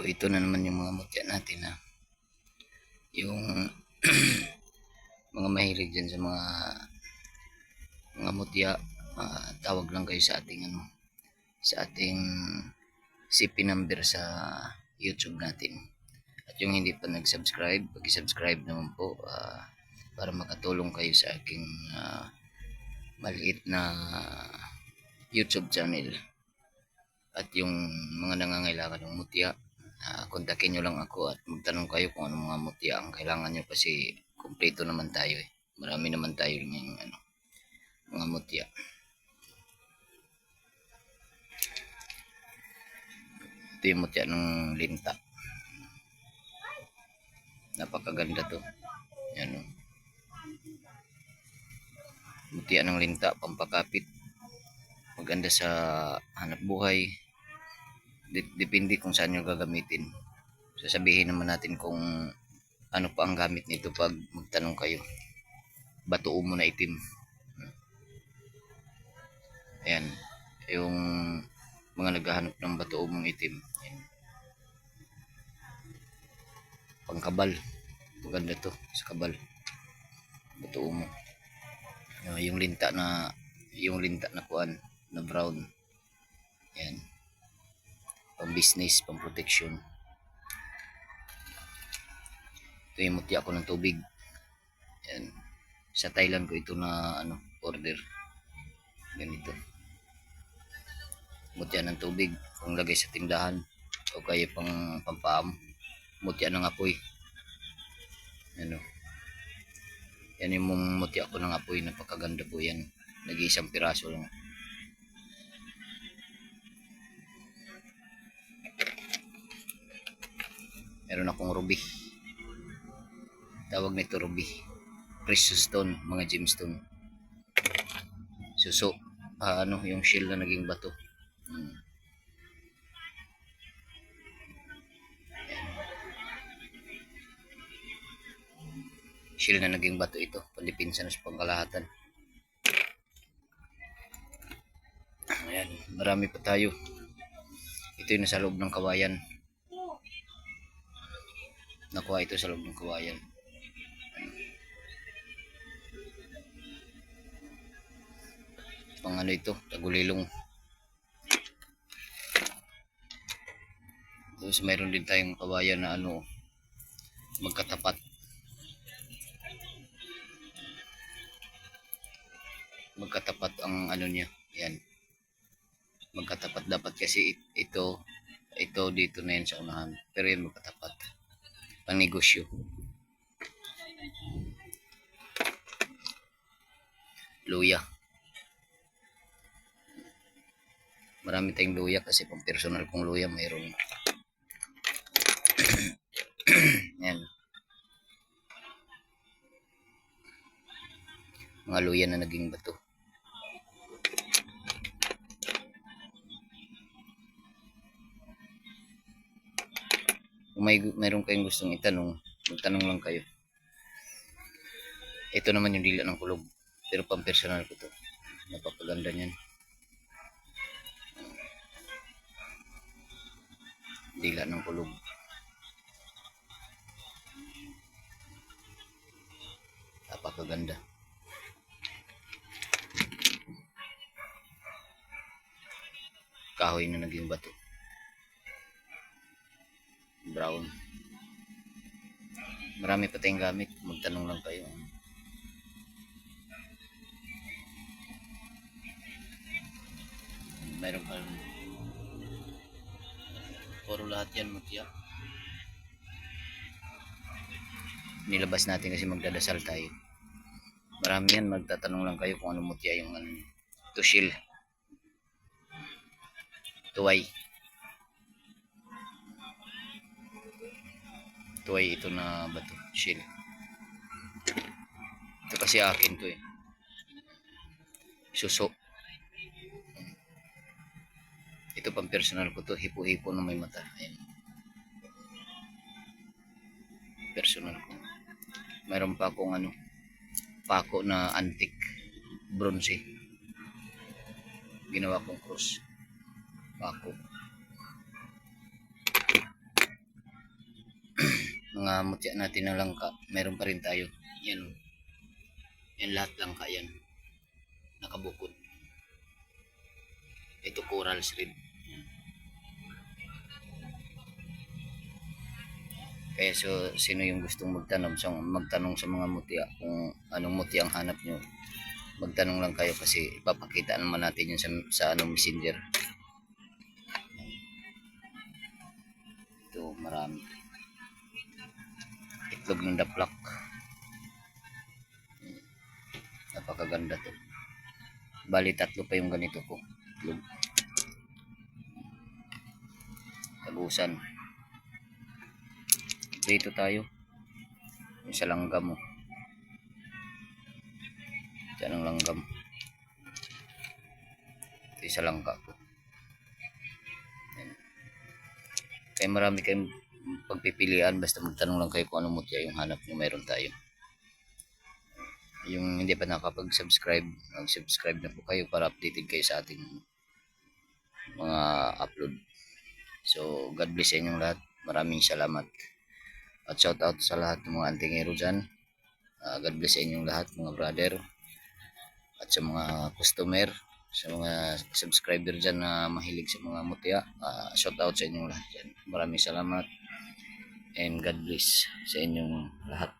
So ito na naman yung mga mutya natin na yung mga mahilig dyan sa mga mutya, tawag lang kayo sa ating sa ating CP number sa YouTube natin. At yung hindi pa nag-subscribe, pag-subscribe naman po para makatulong kayo sa aking maliit na YouTube channel. At yung mga nangangailangan ng mutya, kontakin nyo lang ako at magtanong kayo kung anong mga mutya ang kailangan nyo, kasi kumpleto naman tayo eh. Marami naman tayo ng mga mutya. Ito yung mutya ng linta. Napakaganda to. Yan o. Mutya ng linta, pampakapit. Maganda sa hanap buhay. Depende kung saan nyo gagamitin. Sasabihin naman natin kung ano pa ang gamit nito pag magtanong kayo. Bato umo na itim. Ayan. Yung mga naghahanap ng bato umong itim. Ayan. Pangkabal. Maganda to sa kabal. Bato umo. Yung linta na kuan na brown. Ayan. Pang business, pang protection. Ito yung mutya ko ng tubig. Ayan. Sa Thailand ko ito na order. Ganito. Mutya ng tubig, kung lagay sa tindahan o kaya pang pampaam. Mutya ng apoy. Ano? Yan yung mutya ko ng apoy, napakaganda po yan. Nag-iisang piraso lang. Meron akong ruby. Tawag nito ruby. Precious stone, mga gemstone. Suso. Yung shell na naging bato. Shell na naging bato ito. Pandipinsa na sa pangkalahatan. Ayan. Marami pa tayo. Ito yung nasa loob ng kawayan. Nakuha ito sa loob ng kawayan. Pang ito, tagulilong. Tapos mayroon din tayong kawayan na magkatapat. Magkatapat ang niya. Yan. Magkatapat dapat kasi ito dito na yan sa unahan. Pero yan magkatapat. Pang negosyo. Luya. Marami tayong luya kasi pang personal kong luya mayroon. Yan. Mga luya na naging bato. Kung mayroon kayong gustong itanong, magtanong lang kayo. Ito naman yung dila ng kulog. Pero pang personal ko to. Napapaganda niyan. Dila ng kulog. Napakaganda. Kahoy na naging bato. Brown. Marami pa tayong gamit. Magtanong lang kayo. Mayroon pa. Puro lahat yan mutya. Nilabas natin kasi magdadasal tayo. Marami yan. Magtatanong lang kayo kung ano mutya yung tushil. Tuway. Tuway ito na bato. Shell. Ito kasi akin to eh. Suso. Ito pang personal ko to. Hipo-hipo na may mata. Ayan. Personal ko. Mayroon pa akong pako na antique. Bronze. Ginawa kong cross. Pako. mga mutya natin na langka, meron pa rin tayo. Yan, yan lahat langka yan, nakabukod. Ito coral shrimp. Kaya so, sino yung gustong magtanong sa mga mutya kung anong mutya ang hanap nyo, magtanong lang kayo kasi ipapakita naman natin yun sa anong messenger. Ito marami. Itlog ng daplak. Napakaganda to. Bali 3 pa yung ganito ko. Itlog. Tagusan. Dito tayo. Yung sa langgam mo. Diyan ang langgam. Ito yung sa langka ko. Yan. Kaya marami kayong pagpipilian, basta magtanong lang kayo kung anong mutya yung hanap nyo, meron tayo. Yung hindi pa nakapag-subscribe, mag-subscribe na po kayo para updated kayo sa ating mga upload. So, God bless sa inyong lahat. Maraming salamat. At shout out sa lahat ng mga antingero dyan. God bless sa inyong lahat, mga brother. At sa mga customer, sa mga subscriber dyan na mahilig sa mga mutya, shout out sa inyong lahat dyan. Maraming salamat. And God bless sa inyong lahat.